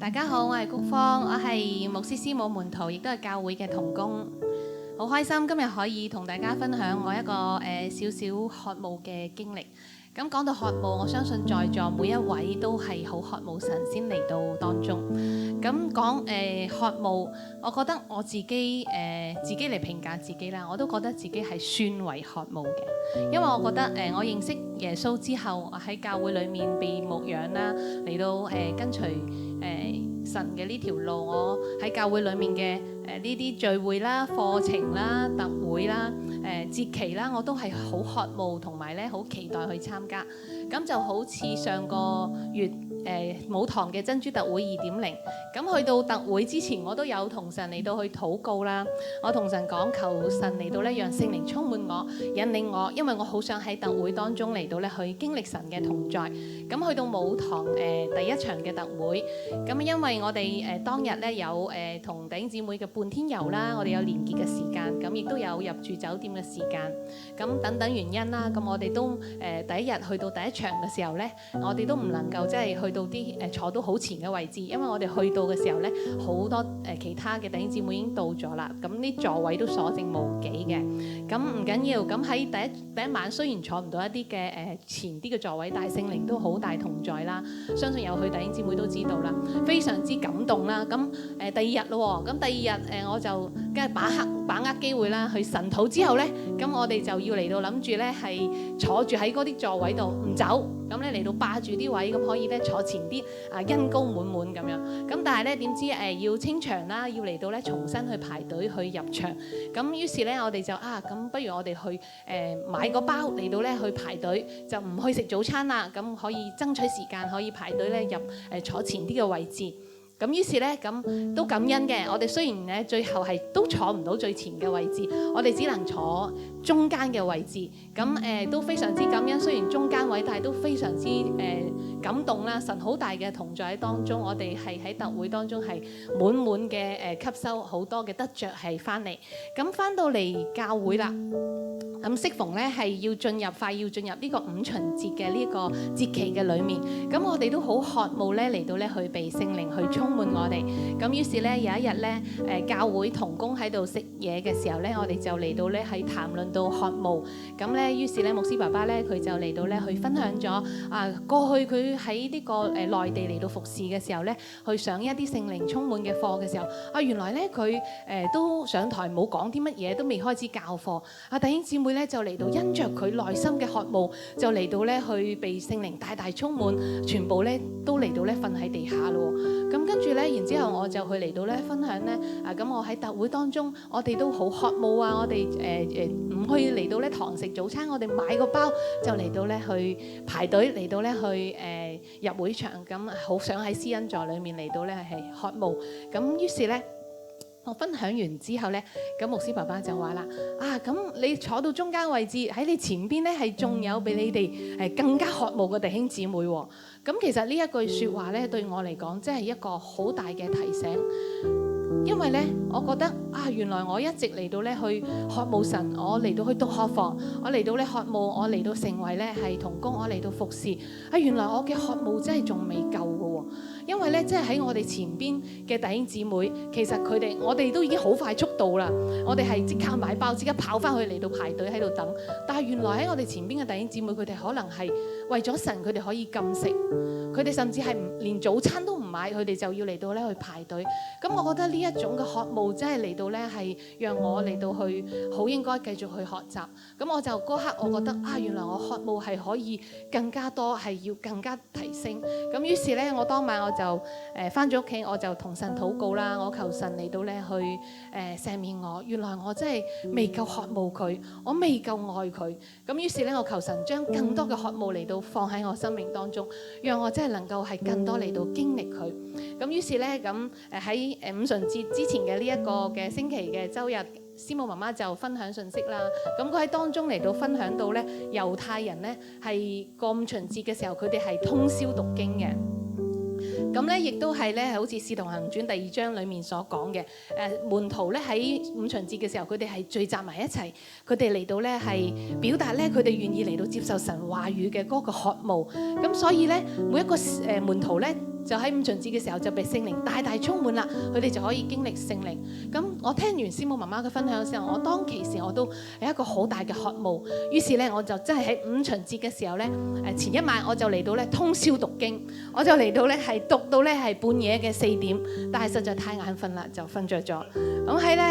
大家好，我係菊芳，我係牧師師母門徒，亦都係教會嘅同工。好開心今日可以同大家分享我一個少少渴慕嘅經歷。咁講到渴慕，我相信在座每一位都係好渴慕神先嚟到當中。咁講渴慕，我覺得我自己嚟評價自己啦，我都覺得自己係算為渴慕嘅，因為我覺得我認識耶穌之後，我喺教會裡面被牧養啦，嚟到跟隨神嘅呢條路，我喺教會裡面嘅呢啲聚會啦、課程啦、特會啦、節期啦，我都係好渴慕同埋咧好期待去參加。咁就好似上個月母堂嘅珍珠特會2.0，咁去到特會之前，我都有同神嚟到去禱告啦。我同神講，求神嚟到咧，讓聖靈充滿我，引領我，因為我好想喺特會當中嚟到咧去經歷神嘅同在。咁去到母堂第一場嘅特會，咁因為我哋當日咧有同弟兄姊妹嘅半天遊啦，我哋有連結嘅時間，咁亦都有入住酒店嘅時間，咁等等原因啦。咁我哋都第一日去到第一場嘅時候咧，我哋都唔能夠即係去到啲坐到好前嘅位置，因為我哋去到嘅時候咧，好多其他嘅弟兄姊妹已經到咗啦，咁啲座位都所剩無幾嘅。咁唔緊要，咁喺第一晚雖然坐唔到一啲嘅前啲嘅座位，但係聖靈都好大同在啦。相信有去弟兄姊妹都知道啦，非常之感動啦。咁第二日咯，咁第二日我就梗係把握機會啦，去神討之後咧，咁我哋就要嚟到諗住咧係坐住喺嗰啲座位度唔走，咁咧嚟到霸住啲位，咁可以咧坐前啲恩膏滿滿咁樣。咁但係咧點知要清場啦，要嚟到咧重新去排隊去入場。咁於是咧我哋就咁不如我哋去買個包嚟到咧去排隊，就唔去食早餐啦。咁可以爭取時間，可以排隊咧入坐前啲嘅位置。咁於是咧，咁都感恩嘅。我哋雖然咧最後係都坐唔到最前嘅位置，我哋只能坐中間嘅位置。咁都非常之感恩。雖然中間位，但係都非常之感動啦。神好大嘅同在喺當中，我哋係喺特會當中係滿滿嘅吸收好多嘅得着係翻嚟。咁翻到嚟教會啦。咁適逢咧係快要進入呢個五旬節嘅呢個節期嘅裏面，咁我哋都好渴慕咧嚟到咧去被聖靈去充滿我哋。咁於是咧有一日咧教會同工喺度食嘢嘅時候咧，我哋就嚟到咧係談論到渴慕。咁咧於是咧牧師爸爸咧佢就嚟到咧去分享咗過去佢喺呢個內地嚟到服侍嘅時候咧，去上一啲聖靈充滿嘅課嘅時候，原來咧佢都上台冇講啲乜嘢，都未開始教課。弟兄姊妹咧就嚟到因着佢內心嘅渴慕，就嚟到咧去被聖靈大大充滿，全部咧都嚟到咧瞓喺地下咯。咁跟住咧，然之後我就去嚟到咧分享咧咁我喺特會當中，我哋都好渴慕我哋唔去嚟到咧堂食早餐，我哋買個包就嚟到咧去排隊嚟到咧去入會場，咁好想喺施恩座裏面嚟到咧係渴慕。咁於是咧。我分享完之後咧，咁牧師爸爸就話啦：咁你坐到中間位置，喺你前邊咧係仲有比你哋更加渴慕嘅弟兄姊妹喎。咁其實呢一句説話咧，對我嚟講，真係一個好大嘅提醒。因為咧，我覺得原來我一直嚟到咧去渴慕神，我嚟到去讀學房，我嚟到咧渴慕，我嚟到成為咧係同工，我嚟到服侍。原來我嘅渴慕真係仲未夠嘅喎。因為咧，即係喺我哋前邊嘅弟兄姊妹，其實我哋都已經好快速到啦。我哋係即刻買包，即刻跑翻去嚟到排隊喺度等。但係原來喺我哋前邊嘅弟兄姊妹，佢哋可能係為咗神，佢哋可以禁食，佢哋甚至係連早餐都唔買，佢哋就要嚟到咧去排隊。咁我覺得呢一種嘅渴慕，真係嚟到咧係讓我嚟到去好應該繼續去學習。咁我就嗰刻我覺得原來我渴慕係可以更加多，係要更加提升。咁於是咧，我當晚我就返咗屋企，我就同神禱告啦。我求神嚟到咧去赦免我。原來我真係未夠渴慕佢，我未夠愛佢。咁於是咧，我求神將更多嘅渴慕嚟到放喺我生命當中，讓我真係能夠係更多嚟到經歷佢。咁於是咧，咁喺五旬節之前嘅呢一個嘅星期嘅週日，師母媽媽就分享信息啦。咁佢喺當中嚟到分享到咧，猶太人咧係過五旬節嘅時候，佢哋係通宵讀經嘅。咁咧，亦都係咧，好似《使徒行傳》第2章裡面所講嘅，門徒咧喺五旬節嘅時候，佢哋係聚集埋一齊，佢哋嚟到咧係表達咧，佢哋願意嚟到接受神話語嘅嗰個渴慕。咁所以咧，每一個門徒咧就喺五旬節嘅時候就被聖靈大大充滿啦，佢哋就可以經歷聖靈。咁我聽完師母媽媽嘅分享嘅時候，我當其時我都係一個好大嘅渴慕，於是咧我就真係喺五旬節嘅時候咧，前一晚我就嚟到咧通宵讀經，我就嚟到咧係讀到咧係半夜嘅4點，但係實在太眼瞓啦，就瞓着咗。咁喺咧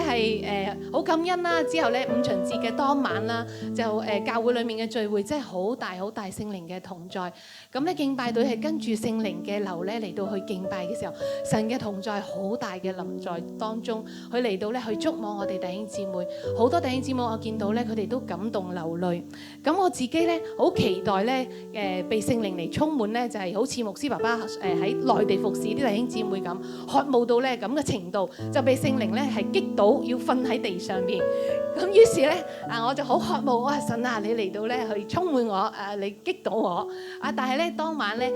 係好感恩啦，之後咧五旬節嘅當晚啦，就教會裡面嘅聚會真係好大好大聖靈嘅同在。咁咧敬拜隊係跟住聖靈嘅流咧嚟到去敬拜嘅時候，神嘅同在好大嘅臨在當中，佢嚟到咧去觸摸我哋弟兄姊妹，好多弟兄姊妹我見到咧佢哋都感動流淚。咁我自己咧好期待咧被聖靈嚟充滿咧，就係好似牧師爸爸喺內地服侍啲弟兄姊妹咁，渴慕到咧咁嘅程度，就被聖靈咧係擊倒要瞓喺地上邊。咁於是咧我就好渴慕，我話神啊，你嚟到咧去充滿我，你擊倒我但係咧當晚咧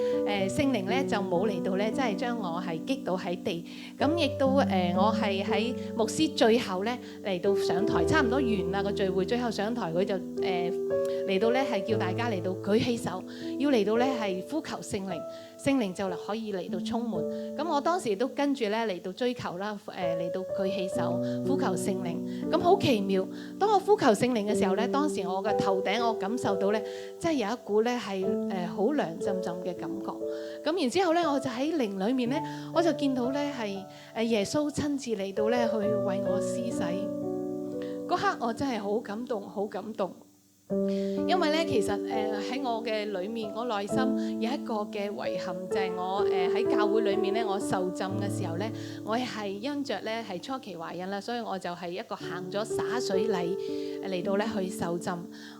聖靈咧就冇嚟到咧，即係將我係擊倒喺地。咁亦都我係喺牧師最後咧嚟到上台，差唔多完啦個聚會，最後上台佢就嚟到咧係叫大家嚟到舉起手，要嚟到咧係呼求聖靈，聖靈就可以嚟到充滿。咁我當時都跟住咧嚟到追求啦，嚟到舉起手呼求聖靈。咁好奇妙，當我呼求聖靈嘅時候咧，當時我嘅頭頂我感受到咧，即係有一股咧係好涼浸浸嘅感覺。咁然之後咧，我就喺靈裡面咧，我就見到咧係耶穌親自嚟到咧去為我施洗。嗰刻我真係好感動，好感動。因為咧，其實喺我嘅裏面，我內心有一個嘅遺憾，就係我喺教會裏面咧，我受浸嘅時候咧，我係因着咧係初期懷孕啦，所以我就係一個行咗灑水禮嚟到咧去受浸，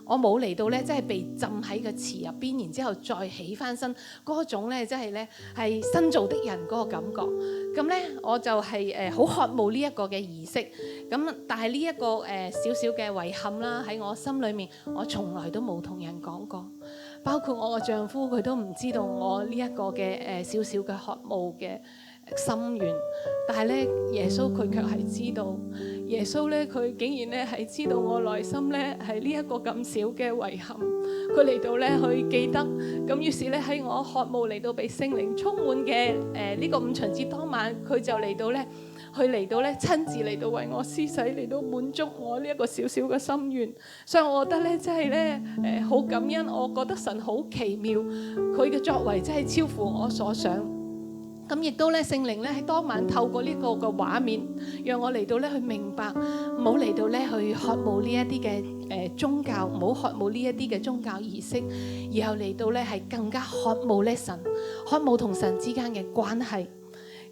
我冇嚟到咧即係被浸喺個池入邊，然之後再起翻身嗰種咧，即係咧係新造的人嗰個感覺。咁咧我就係好渴慕呢一個嘅儀式。咁但係呢一個少少嘅遺憾啦，喺我心裏面。我從來都冇同人講過，包括我個丈夫佢都唔知道我呢一個嘅少少嘅渴慕嘅心願。但係咧，耶穌佢卻係知道，耶穌咧佢竟然咧係知道我內心咧係呢一個咁少嘅遺憾，佢嚟到咧去記得。咁於是咧喺我渴慕嚟到被聖靈充滿嘅呢個五旬節當晚，佢就嚟到咧。佢嚟到咧，親自嚟到為我施洗，嚟到滿足我呢一個小小嘅心願。所以我覺得咧，真係咧，好感恩。我覺得神好奇妙，佢嘅作為真係超乎我所想。咁亦都咧，聖靈咧喺當晚透過呢個嘅畫面，讓我嚟到咧去明白，唔好嚟到咧去渴慕呢一啲嘅宗教，唔好渴慕呢一啲嘅宗教儀式，然後嚟到咧係更加渴慕咧神，渴慕同神之間嘅關係。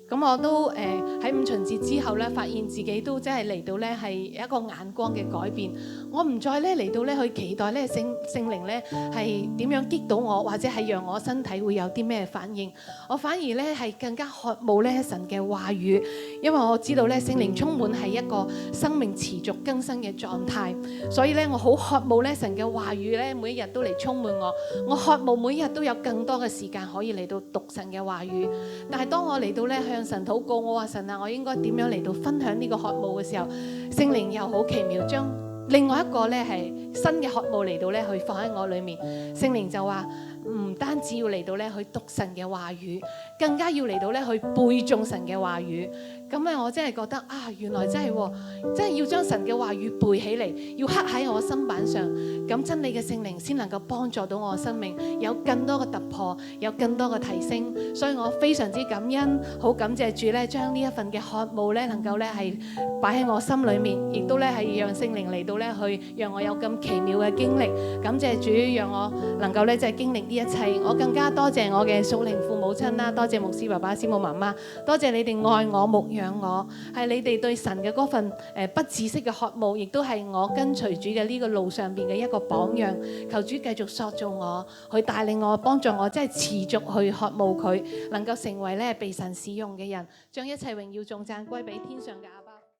咁我都喺五旬節之後咧，發現自己都真係嚟到咧係一個眼光嘅改變。我唔再咧嚟到咧去期待咧聖靈咧係點樣擊倒我，或者係讓我身體會有啲咩反應。我反而咧係更加渴慕咧神嘅話語，因為我知道咧聖靈充滿係一個生命持續更新嘅狀態。所以咧我好渴慕咧神嘅話語咧每一日都嚟充滿我。我渴慕每一日都有更多嘅時間可以嚟到讀神嘅話語。但係當我嚟到咧向神禱告，我話神啊，我應該點樣嚟到分享呢個渴慕嘅時候，聖靈又好奇妙將另外一個咧係新嘅渴慕嚟到咧去放喺我裏面。聖靈就話唔單止要嚟到咧去讀神嘅話語，更加要嚟到咧去背誦神嘅話語。咁咧我真係覺得原來真係要將神嘅話語背起嚟，要刻喺我心板上。咁真理嘅聖靈先能夠幫助到我嘅生命，有更多嘅突破，有更多嘅提升。所以我非常之感恩，好感謝主咧，將呢一份嘅渴慕咧，能夠咧係擺喺我心裏面，亦都咧係讓聖靈嚟到咧去讓我有咁奇妙嘅經歷。感謝主，讓我能夠咧即係經歷呢一切。我更加多謝我嘅屬靈父母親啦，多謝牧師爸爸、師母媽媽，多謝你哋愛我、牧養我，係你哋對神嘅嗰份不自息嘅渴慕，亦都係我跟隨主嘅呢個路上邊嘅一個榜樣。求主繼續塑造我，去帶領我、幫助我，即係持續去渴慕佢，能夠成為咧被神使用嘅人，將一切榮耀頌讚歸俾天上嘅阿爸。